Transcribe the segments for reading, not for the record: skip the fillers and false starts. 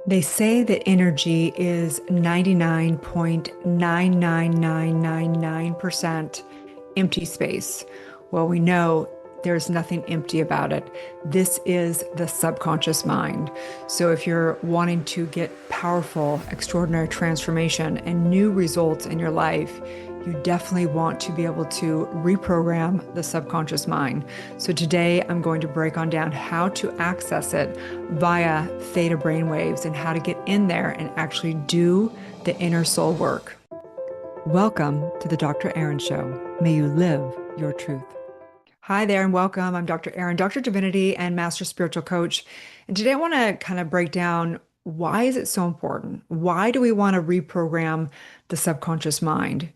They say that energy is 99.99999% empty space. Well, we know there's nothing empty about it. This is the subconscious mind. So if you're wanting to get powerful, extraordinary transformation and new results in your life, you definitely want to be able to reprogram the subconscious mind. So today I'm going to break on down how to access it via theta brainwaves and how to get in there and actually do the inner soul work. Welcome to the Dr. Erin Show. May you live your truth. Hi there and welcome. I'm Dr. Erin, Dr. Divinity and Master Spiritual Coach. And today I want to kind of break down, why is it so important? Why do we want to reprogram the subconscious mind?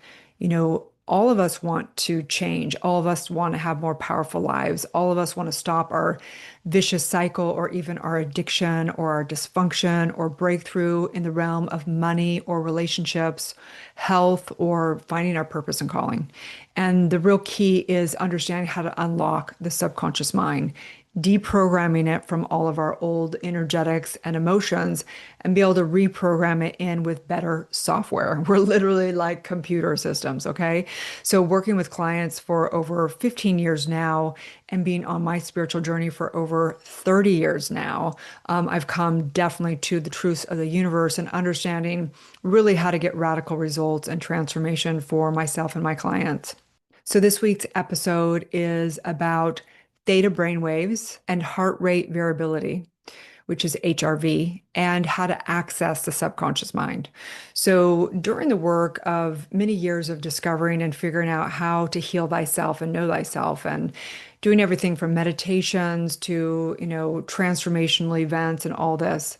All of us want to change. All of us want to have more powerful lives. All of us want to stop our vicious cycle or even our addiction or our dysfunction or breakthrough in the realm of money or relationships, health, or finding our purpose and calling. And the real key is understanding how to unlock the subconscious mind, deprogramming it from all of our old energetics and emotions and be able to reprogram it in with better software. We're literally like computer systems, okay? So working with clients for over 15 years now and being on my spiritual journey for over 30 years now, I've come definitely to the truths of the universe and understanding really how to get radical results and transformation for myself and my clients. So this week's episode is about theta brainwaves and heart rate variability, which is HRV, and how to access the subconscious mind. So during the work of many years of discovering and figuring out how to heal thyself and know thyself, and doing everything from meditations to, transformational events and all this,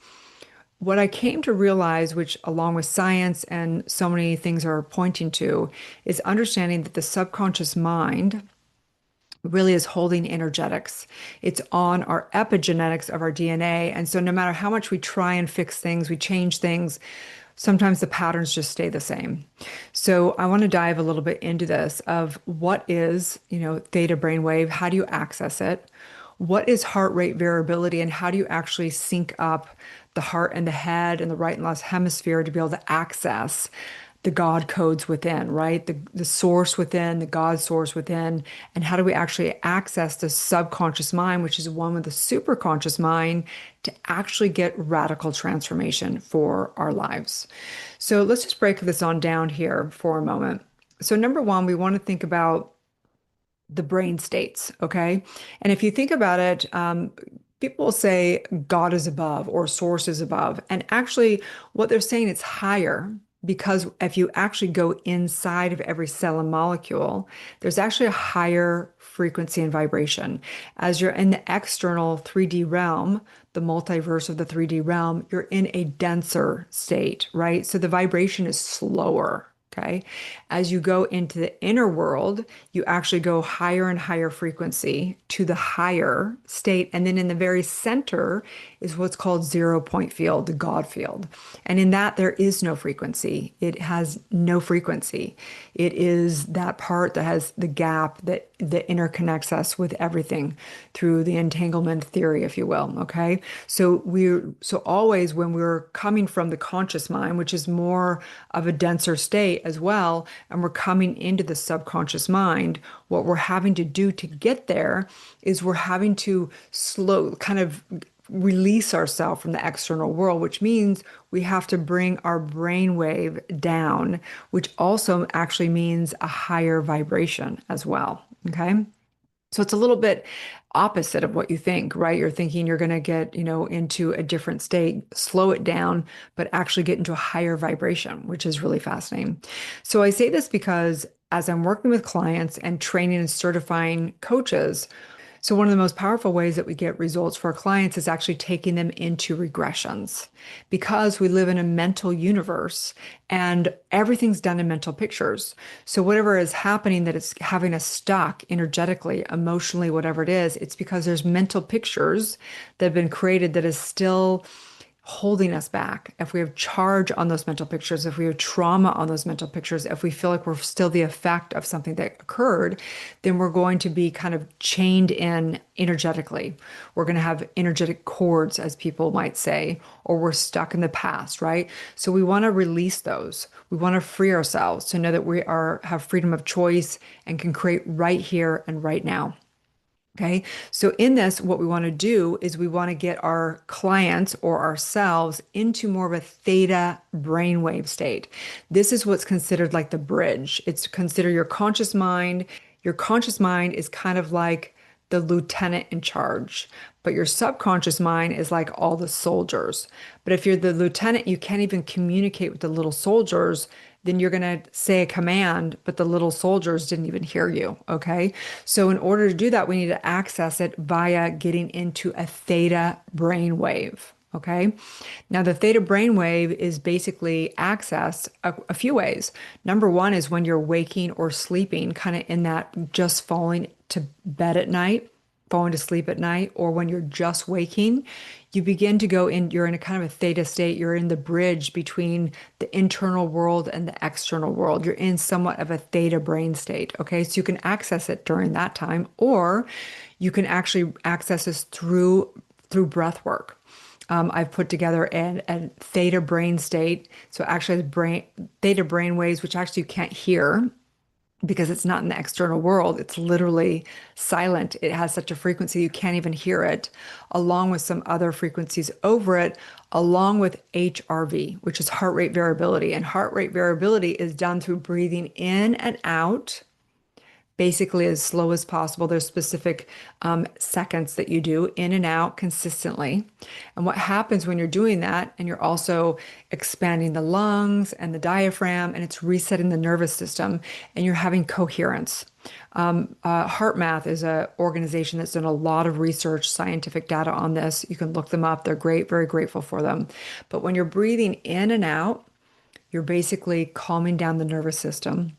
what I came to realize, which along with science and so many things are pointing to, is understanding that the subconscious mind really is holding energetics. It's on our epigenetics of our DNA. And so no matter how much we try and fix things, we change things, sometimes the patterns just stay the same. So I want to dive a little bit into this of what is, theta brainwave, how do you access it? What is heart rate variability and how do you actually sync up the heart and the head and the right and left hemisphere to be able to access the God codes within, right? The source within, the God source within, and how do we actually access the subconscious mind, which is one with the superconscious mind, to actually get radical transformation for our lives. So let's just break this on down here for a moment. So number one, we want to think about the brain states, okay? And if you think about it, people will say God is above or source is above. And actually, what they're saying, it's higher, because if you actually go inside of every cell and molecule, there's actually a higher frequency and vibration. As you're in the external 3D realm, the multiverse of the 3D realm, you're in a denser state, right? So the vibration is slower. Okay. As you go into the inner world, you actually go higher and higher frequency to the higher state. And then in the very center is what's called 0 point field, the God field. And in that, there is no frequency. It has no frequency. It is that part that has the gap that interconnects us with everything through the entanglement theory, if you will. Okay. So always when we're coming from the conscious mind, which is more of a denser state as well, and we're coming into the subconscious mind, what we're having to do to get there is we're having to kind of release ourselves from the external world, which means we have to bring our brainwave down, which also actually means a higher vibration as well. Okay. So it's a little bit opposite of what you think, right? You're thinking you're going to get, into a different state, slow it down, but actually get into a higher vibration, which is really fascinating. So I say this because as I'm working with clients and training and certifying coaches, so one of the most powerful ways that we get results for our clients is actually taking them into regressions, because we live in a mental universe and everything's done in mental pictures. So whatever is happening that it's having us stuck energetically, emotionally, whatever it is, it's because there's mental pictures that have been created that is still holding us back, if we have charge on those mental pictures, if we have trauma on those mental pictures, if we feel like we're still the effect of something that occurred, then we're going to be kind of chained in energetically. We're going to have energetic cords, as people might say, or we're stuck in the past, right? So we want to release those. We want to free ourselves to know that we have freedom of choice and can create right here and right now. Okay. So in this, what we want to do is we want to get our clients or ourselves into more of a theta brainwave state. This is what's considered like the bridge. It's considered your conscious mind. Your conscious mind is kind of like the lieutenant in charge, but your subconscious mind is like all the soldiers. But if you're the lieutenant, you can't even communicate with the little soldiers, then you're going to say a command, but the little soldiers didn't even hear you. Okay. So, in order to do that, we need to access it via getting into a theta brainwave. Okay. Now, the theta brainwave is basically accessed a few ways. Number one is when you're waking or sleeping, kind of in that just falling to bed at night, falling to sleep at night, or when you're just waking, you begin to go in, you're in a kind of a theta state. You're in the bridge between the internal world and the external world. You're in somewhat of a theta brain state. Okay. So you can access it during that time, or you can actually access this through breath work. I've put together a theta brain state. So actually theta brain waves, which actually you can't hear because it's not in the external world. It's literally silent. It has such a frequency you can't even hear it, along with some other frequencies over it, along with HRV, which is heart rate variability. And heart rate variability is done through breathing in and out basically as slow as possible. There's specific seconds that you do in and out consistently. And what happens when you're doing that, and you're also expanding the lungs and the diaphragm, and it's resetting the nervous system, and you're having coherence. HeartMath is an organization that's done a lot of research, scientific data on this. You can look them up. They're great, very grateful for them. But when you're breathing in and out, you're basically calming down the nervous system.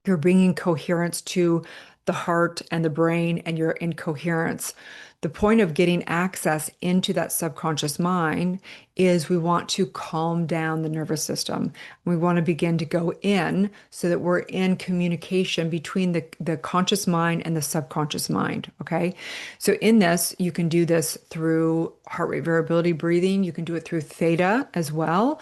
You're bringing coherence to the heart and the brain, and you're in coherence. The point of getting access into that subconscious mind is we want to calm down the nervous system. We want to begin to go in so that we're in communication between the conscious mind and the subconscious mind. Okay. So in this, you can do this through heart rate variability breathing. You can do it through theta as well,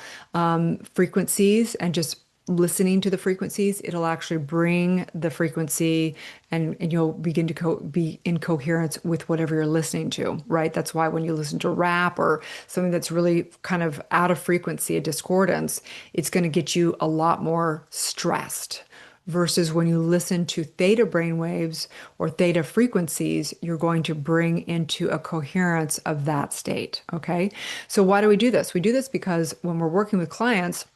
frequencies, and just listening to the frequencies. It'll actually bring the frequency, and you'll begin to be in coherence with whatever you're listening to, right? That's why when you listen to rap or something that's really kind of out of frequency, a discordance, it's going to get you a lot more stressed. Versus when you listen to theta brainwaves or theta frequencies, you're going to bring into a coherence of that state. Okay. So why do we do this? We do this because when we're working with clients,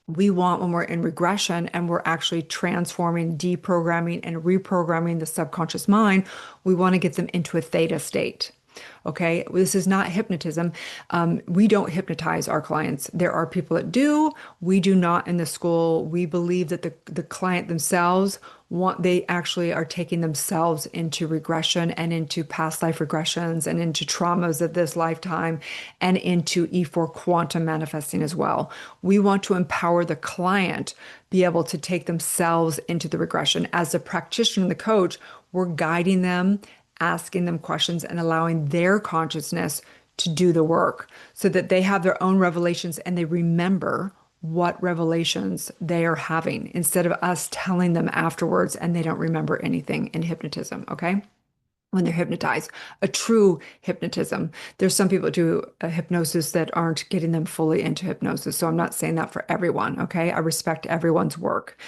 when we're in regression and we're actually transforming, deprogramming, and reprogramming the subconscious mind, we want to get them into a theta state. Okay, this is not hypnotism. We don't hypnotize our clients. There are people that do. We do not in the school. We believe that the client themselves they actually are taking themselves into regression and into past life regressions and into traumas of this lifetime and into E4 quantum manifesting as well. We want to empower the client be able to take themselves into the regression. As the practitioner and the coach, we're guiding them, asking them questions, and allowing their consciousness to do the work so that they have their own revelations and they remember what revelations they are having instead of us telling them afterwards and they don't remember anything in hypnotism. Okay. When they're hypnotized, a true hypnotism. There's some people do a hypnosis that aren't getting them fully into hypnosis. So I'm not saying that for everyone. Okay. I respect everyone's work.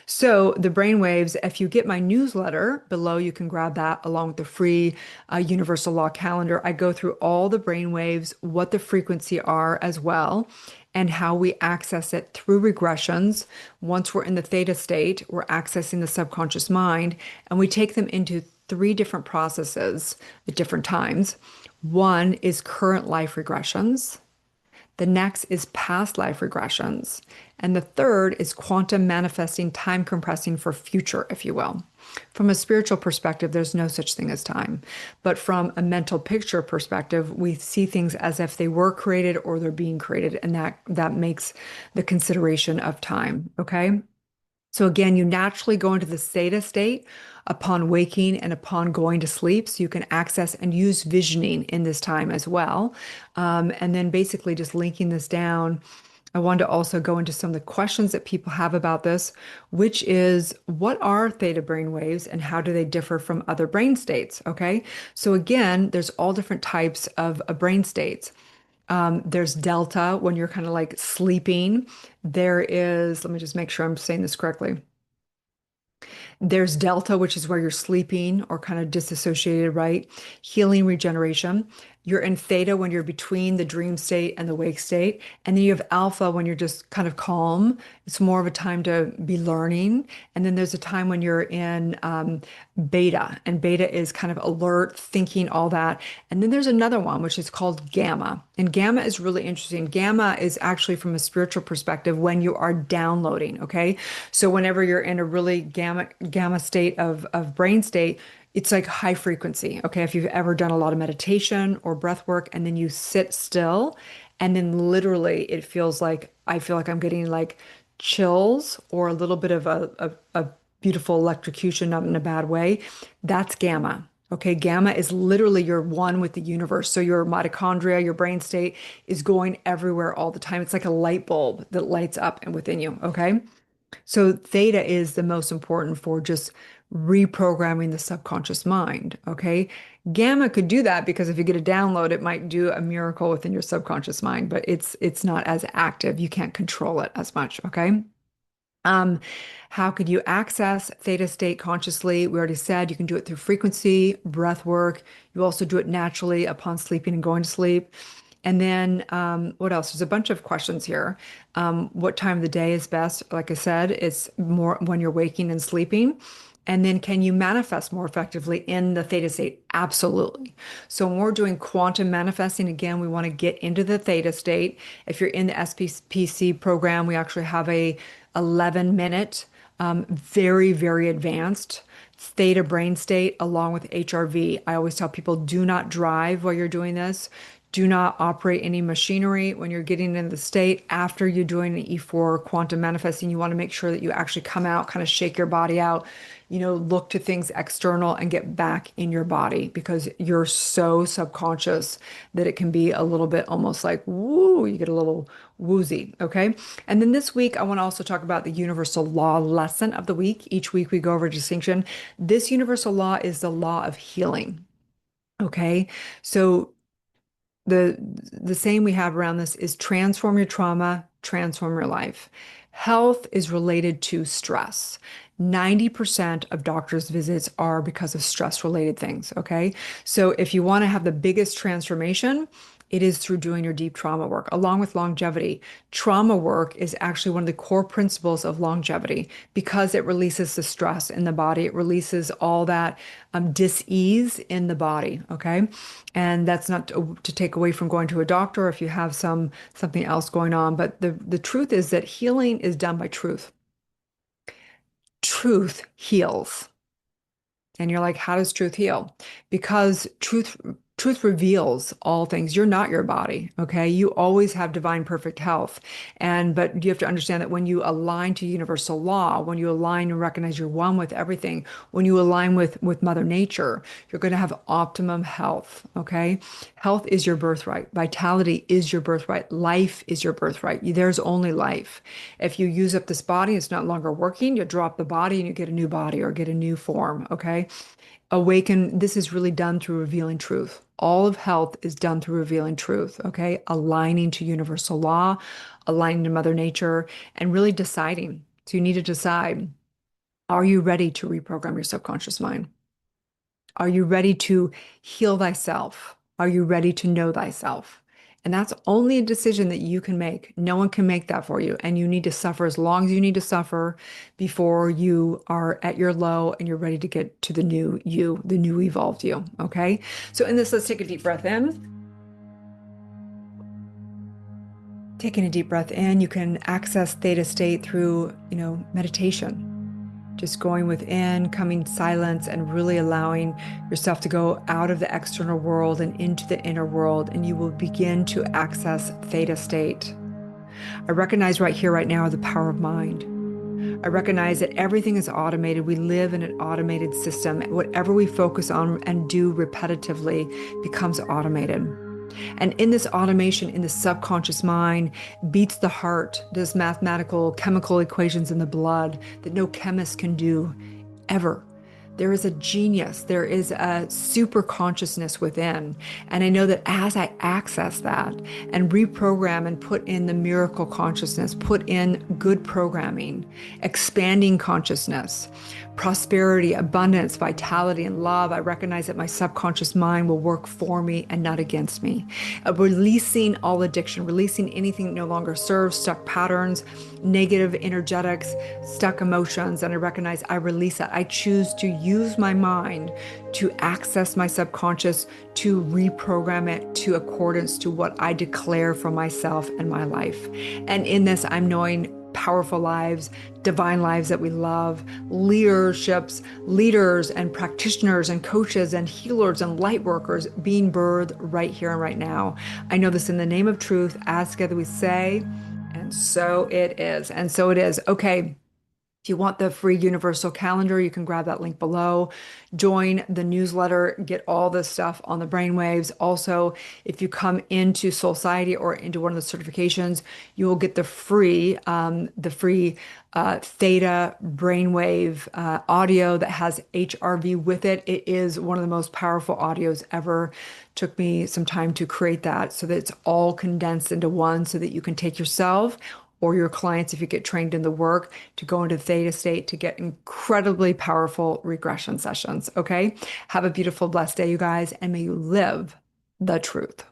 So the brainwaves, if you get my newsletter below, you can grab that along with the free universal law calendar. I go through all the brainwaves, what the frequency are as well, and how we access it through regressions. Once we're in the theta state, we're accessing the subconscious mind, and we take them into 3 different processes at different times. One is current life regressions. The next is past life regressions. And the third is quantum manifesting, time compressing for future, if you will. From a spiritual perspective, there's no such thing as time. But from a mental picture perspective, we see things as if they were created or they're being created. And that makes the consideration of time. Okay. So again, you naturally go into the theta state upon waking and upon going to sleep. So you can access and use visioning in this time as well. And then basically just linking this down, I wanted to also go into some of the questions that people have about this, which is what are theta brain waves and how do they differ from other brain states? Okay. So again, there's all different types of brain states. There's delta when you're kind of like sleeping. There is, let me just make sure I'm saying this correctly. There's delta, which is where you're sleeping or kind of disassociated, right? Healing, regeneration. You're in theta when you're between the dream state and the wake state. And then you have alpha when you're just kind of calm. It's more of a time to be learning. And then there's a time when you're in beta, and beta is kind of alert, thinking, all that. And then there's another one, which is called gamma. And gamma is really interesting. Gamma is actually from a spiritual perspective when you are downloading, okay? So whenever you're in a really gamma state of brain state, it's like high frequency. Okay. If you've ever done a lot of meditation or breath work and then you sit still and then literally it feels like I feel like I'm getting like chills or a little bit of a beautiful electrocution, not in a bad way. That's gamma. Okay. Gamma is literally your one with the universe. So your mitochondria, your brain state is going everywhere all the time. It's like a light bulb that lights up and within you. Okay. So theta is the most important for just reprogramming the subconscious mind. Okay. Gamma could do that because if you get a download, it might do a miracle within your subconscious mind, but it's not as active. You can't control it as much. Okay. Um, how could you access theta state consciously? We already said you can do it through frequency, breath work. You also do it naturally upon sleeping and going to sleep. And then what else? There's a bunch of questions here. What time of the day is best? Like I said, it's more when you're waking and sleeping. And then can you manifest more effectively in the theta state? Absolutely. So when we're doing quantum manifesting, again, we want to get into the theta state. If you're in the SPPC program, we actually have a 11-minute, very, very advanced theta brain state along with HRV. I always tell people do not drive while you're doing this. Do not operate any machinery when you're getting into the state. After you're doing an E4 quantum manifesting, you want to make sure that you actually come out, kind of shake your body out, look to things external and get back in your body because you're so subconscious that it can be a little bit almost like, woo, you get a little woozy. Okay. And then this week, I want to also talk about the universal law lesson of the week. Each week we go over distinction. This universal law is the law of healing. Okay. So the saying we have around this is transform your trauma, transform your life. Health is related to stress. 90% of doctors' visits are because of stress related things. Okay. So if you want to have the biggest transformation, it is through doing your deep trauma work, along with longevity. Trauma work is actually one of the core principles of longevity because it releases the stress in the body. It releases all that dis-ease in the body. Okay. And that's not to take away from going to a doctor if you have something else going on. But the truth is that healing is done by truth. Truth heals. And you're like, how does truth heal? Because truth reveals all things. You're not your body, okay? You always have divine perfect health. But you have to understand that when you align to universal law, when you align and recognize you're one with everything, when you align with Mother Nature, you're going to have optimum health, okay? Health is your birthright. Vitality is your birthright. Life is your birthright. There's only life. If you use up this body, it's not longer working, you drop the body and you get a new body or get a new form, okay? Awaken, this is really done through revealing truth. All of health is done through revealing truth, okay? Aligning to universal law, aligning to Mother Nature, and really deciding. So you need to decide, are you ready to reprogram your subconscious mind? Are you ready to heal thyself? Are you ready to know thyself? And that's only a decision that you can make. No one can make that for you. And you need to suffer as long as you need to suffer before you are at your low and you're ready to get to the new you, the new evolved you. Okay. So in this, let's take a deep breath in Taking a deep breath in, you can access theta state through, meditation. Just going within, coming silence, and really allowing yourself to go out of the external world and into the inner world, and you will begin to access theta state. I recognize right here, right now, the power of mind. I recognize that everything is automated. We live in an automated system. Whatever we focus on and do repetitively becomes automated. And in this automation, in the subconscious mind, beats the heart, does mathematical, chemical equations in the blood that no chemist can do ever. There is a genius, there is a super consciousness within. And I know that as I access that and reprogram and put in the miracle consciousness, put in good programming, expanding consciousness, prosperity, abundance, vitality, and love, I recognize that my subconscious mind will work for me and not against me. Releasing all addiction, releasing anything that no longer serves, stuck patterns, negative energetics, stuck emotions. And I recognize I release that. I choose to use my mind to access my subconscious, to reprogram it to accordance to what I declare for myself and my life. And in this, I'm knowing powerful lives, divine lives that we love, leaders and practitioners and coaches and healers and light workers being birthed right here and right now. I know this in the name of truth, as together we say, and so it is. And so it is. Okay. If you want the free universal calendar, you can grab that link below. Join the newsletter, get all this stuff on the brainwaves. Also, if you come into Society or into one of the certifications, you will get the free Theta brainwave audio that has HRV with it. It is one of the most powerful audios ever. Took me some time to create that so that it's all condensed into one so that you can take yourself or your clients, if you get trained in the work, to go into theta state to get incredibly powerful regression sessions. Okay. Have a beautiful, blessed day, you guys, and may you live the truth.